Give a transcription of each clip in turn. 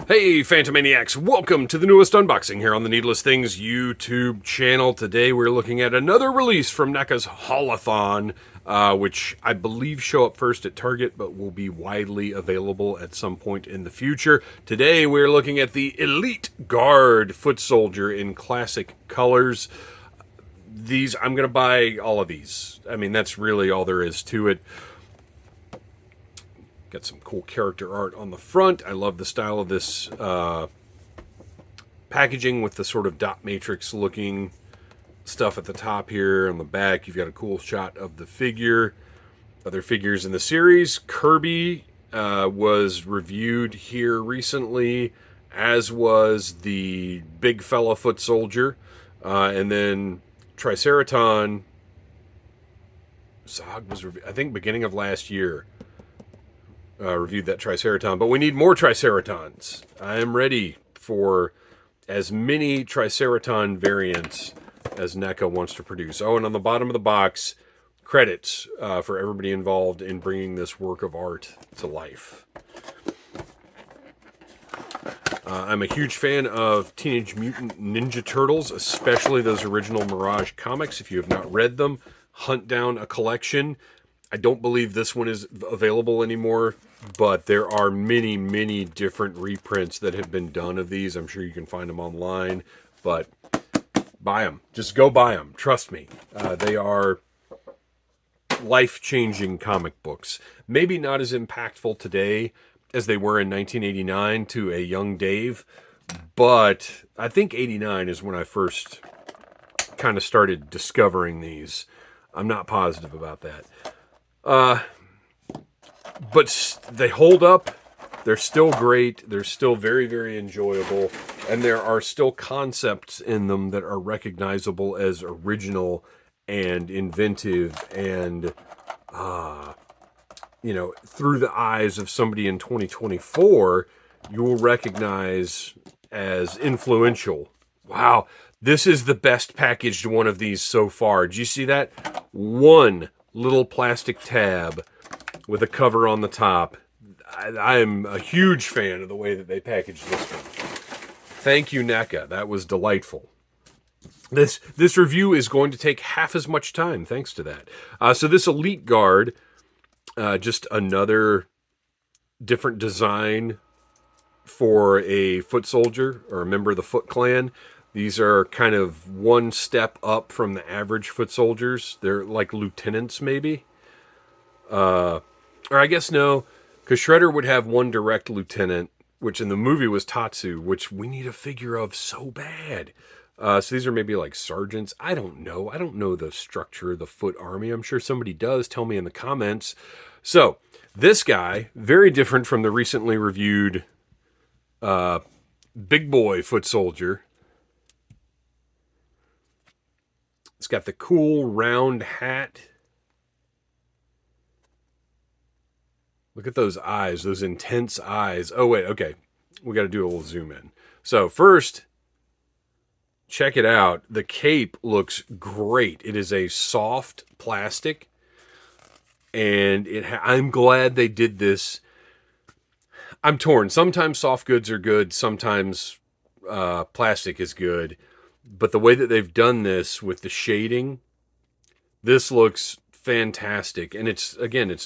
Hey Phantomaniacs, welcome to the newest unboxing here on the Needless Things YouTube channel. Today we're looking at another release from NECA's Haulathon, which I believe show up first at Target, but will be widely available at some point in the future. Today we're looking at the Elite Guard foot soldier in classic colors. I'm going to buy all of these. I mean, that's really all there is to it. Got some cool character art on the front. I love the style of this packaging with the sort of dot matrix looking stuff at the top here. On the back, you've got a cool shot of the figure. Other figures in the series. Kirby was reviewed here recently, as was the big fella foot soldier. And then Triceraton Zog was, I think, beginning of last year. Reviewed that Triceraton, but we need more Triceratons. I am ready for as many Triceraton variants as NECA wants to produce. Oh, and on the bottom of the box, credits for everybody involved in bringing this work of art to life. I'm a huge fan of Teenage Mutant Ninja Turtles, especially those original Mirage comics. If you have not read them, hunt down a collection. I don't believe this one is available anymore, but there are many, many different reprints that have been done of these. I'm sure you can find them online, but buy them. Just go buy them. Trust me. They are life-changing comic books. Maybe not as impactful today as they were in 1989 to a young Dave, but I think 89 is when I first kind of started discovering these. I'm not positive about that. But they hold up. They're still great. They're still very, very enjoyable. And there are still concepts in them that are recognizable as original and inventive and, through the eyes of somebody in 2024, you will recognize as influential. Wow, this is the best packaged one of these so far. Did you see that? One little plastic tab with a cover on the top. I'm a huge fan of the way that they packaged this one. Thank you, NECA. That was delightful. This review is going to take half as much time thanks to that. So this Elite Guard, just another different design for a foot soldier or a member of the Foot Clan. These are kind of one step up from the average foot soldiers. They're like lieutenants, maybe. Or I guess no, because Shredder would have one direct lieutenant, which in the movie was Tatsu, which we need a figure of so bad. So these are maybe like sergeants. I don't know. I don't know the structure of the Foot Army. I'm sure somebody does. Tell me in the comments. So this guy, very different from the recently reviewed Big Boy Foot Soldier. It's got the cool round hat. Look at those eyes, those intense eyes. Oh, wait, okay. We got to do a little zoom in. So first, check it out. The cape looks great. It is a soft plastic, and I'm glad they did this. I'm torn. Sometimes soft goods are good. Sometimes plastic is good. But the way that they've done this with the shading, this looks fantastic. And it's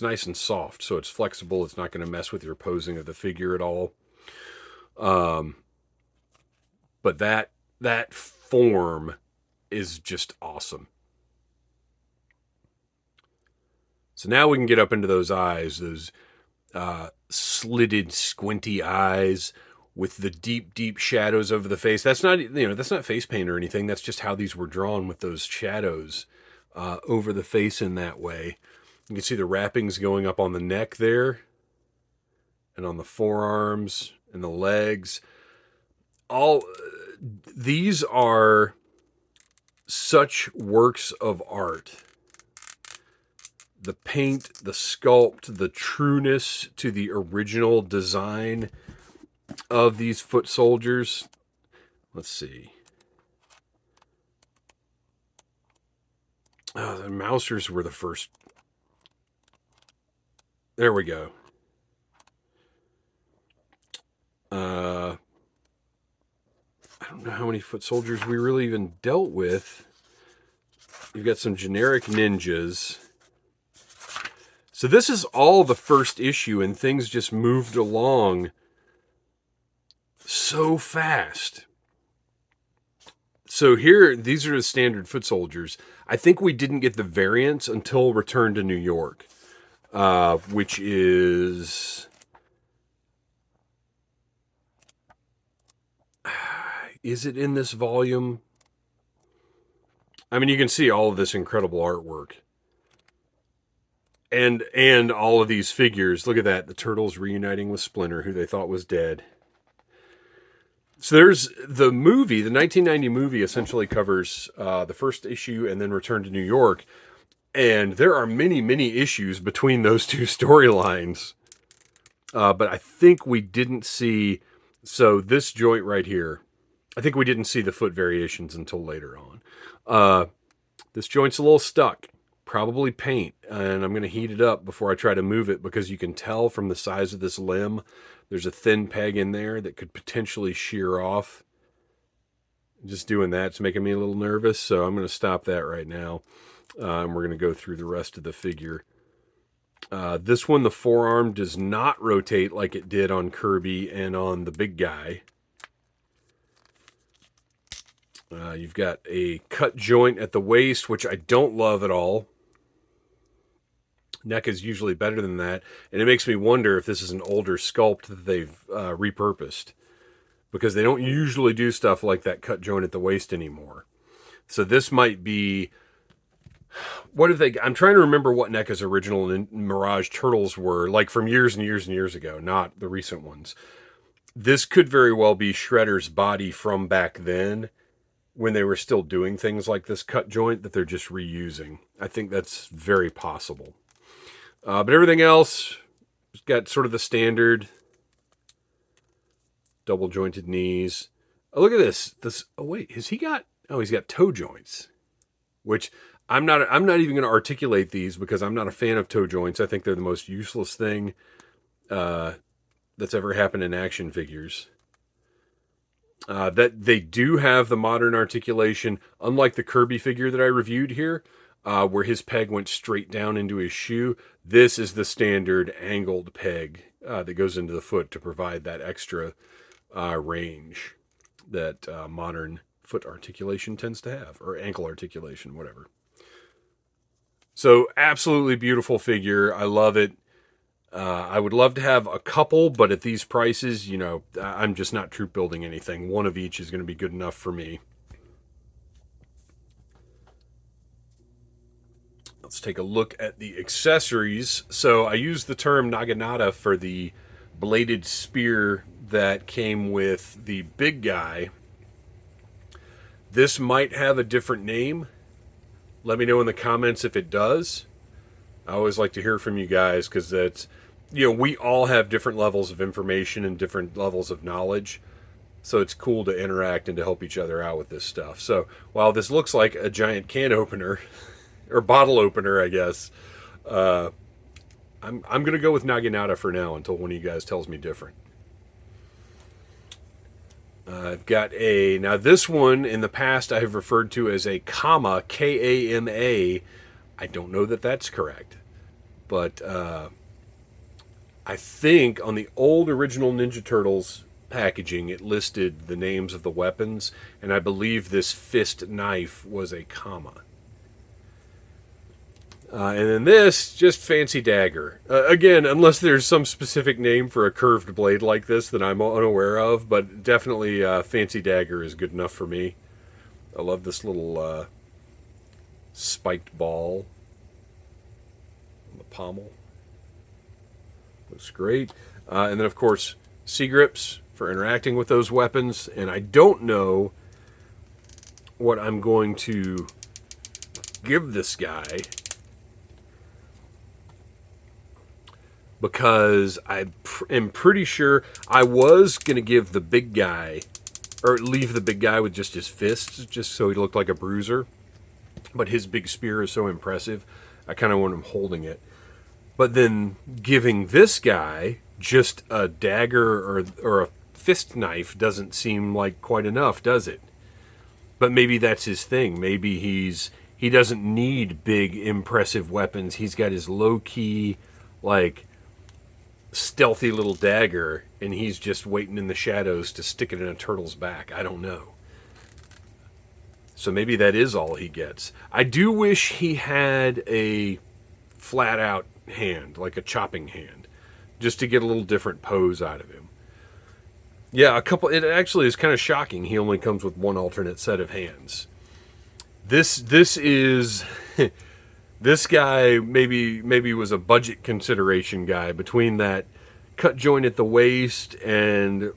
nice and soft, so it's flexible. It's not going to mess with your posing of the figure at all. But that form is just awesome. So now we can get up into those eyes, those slitted, squinty eyes with the deep, deep shadows over the face. That's not face paint or anything. That's just how these were drawn, with those shadows over the face in that way. You can see the wrappings going up on the neck there, and on the forearms and the legs. All these are such works of art. The paint, the sculpt, the trueness to the original design of these foot soldiers. Let's see. The Mousers were the first. There we go. many foot soldiers we really even dealt with. You've got some generic ninjas. So this is all the first issue, and things just moved along so fast. So here, these are the standard foot soldiers. I think we didn't get the variants until Return to New York, which is... Is it in this volume? I mean, you can see all of this incredible artwork. And all of these figures. Look at that. The Turtles reuniting with Splinter, who they thought was dead. So there's the movie. The 1990 movie essentially covers the first issue and then Return to New York. And there are many, many issues between those two storylines. But I think we didn't see... So this joint right here, I think we didn't see the foot variations until later on. This joint's a little stuck. Probably paint. And I'm going to heat it up before I try to move it, because you can tell from the size of this limb, there's a thin peg in there that could potentially shear off. Just doing that's making me a little nervous, so I'm going to stop that right now. And we're going to go through the rest of the figure. This one, the forearm does not rotate like it did on Kirby and on the big guy. You've got a cut joint at the waist, which I don't love at all. NECA is usually better than that, and it makes me wonder if this is an older sculpt that they've repurposed, because they don't usually do stuff like that cut joint at the waist anymore. So this might be... What if they... I'm trying to remember what NECA's original Mirage Turtles were, like from years and years and years ago, not the recent ones. This could very well be Shredder's body from back then, when they were still doing things like this cut joint that they're just reusing. I think that's very possible. But everything else has got sort of the standard double jointed knees. Oh, look at this. Oh wait, has he got... Oh, he's got toe joints, which I'm not even going to articulate these because I'm not a fan of toe joints. I think they're the most useless thing that's ever happened in action figures. That they do have the modern articulation, unlike the Kirby figure that I reviewed here, where his peg went straight down into his shoe. This is the standard angled peg that goes into the foot to provide that extra range that modern foot articulation tends to have, or ankle articulation, whatever. So absolutely beautiful figure. I love it. I would love to have a couple, but at these prices, you know, I'm just not troop building anything. One of each is going to be good enough for me. Let's take a look at the accessories. So I used the term naginata for the bladed spear that came with the big guy. This might have a different name. Let me know in the comments if it does. I always like to hear from you guys, because that's, you know, we all have different levels of information and different levels of knowledge. So it's cool to interact and to help each other out with this stuff. So while this looks like a giant can opener, or bottle opener, I guess, I'm going to go with naginata for now until one of you guys tells me different. I've got a... Now this one, in the past, I have referred to as a Kama, K-A-M-A. I don't know that that's correct. But I think on the old original Ninja Turtles packaging, it listed the names of the weapons, and I believe this fist knife was a Kama. And then this, just fancy dagger. Again, unless there's some specific name for a curved blade like this that I'm unaware of, but definitely fancy dagger is good enough for me. I love this little spiked ball on the pommel. Looks great. And then, of course, C-grips for interacting with those weapons. And I don't know what I'm going to give this guy, because I am pretty sure I was going to give the big guy, or leave the big guy with just his fists, just so he looked like a bruiser. But his big spear is so impressive, I kind of want him holding it. But then giving this guy just a dagger or a fist knife doesn't seem like quite enough, does it? But maybe that's his thing. Maybe he doesn't need big, impressive weapons. He's got his low-key, like, stealthy little dagger, and he's just waiting in the shadows to stick it in a turtle's back. I don't know. So maybe that is all he gets. I do wish he had a flat-out hand, like a chopping hand, just to get a little different pose out of him. Yeah, it actually is kind of shocking. He only comes with one alternate set of hands. This is this guy maybe was a budget consideration guy between that cut joint at the waist and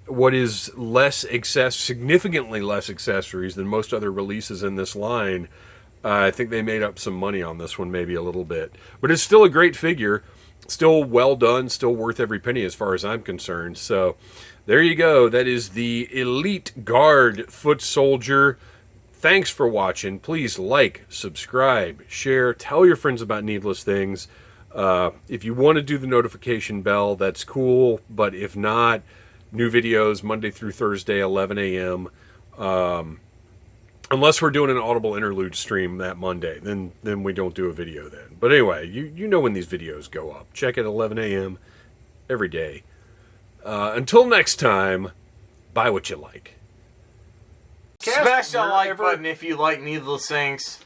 what is significantly less accessories than most other releases in this line. I think they made up some money on this one, maybe a little bit, but it's still a great figure, still well done, still worth every penny as far as I'm concerned. So there you go. That is the Elite Guard Foot Soldier. Thanks for watching. Please like, subscribe, share, tell your friends about Needless Things. If you want to do the notification bell, that's cool. But if not, new videos Monday through Thursday, 11 a.m. Unless we're doing an Audible interlude stream that Monday, then we don't do a video then. But anyway, you know when these videos go up. Check at 11 a.m. every day. Until next time, buy what you like. Smash that like button if you like Needless Things.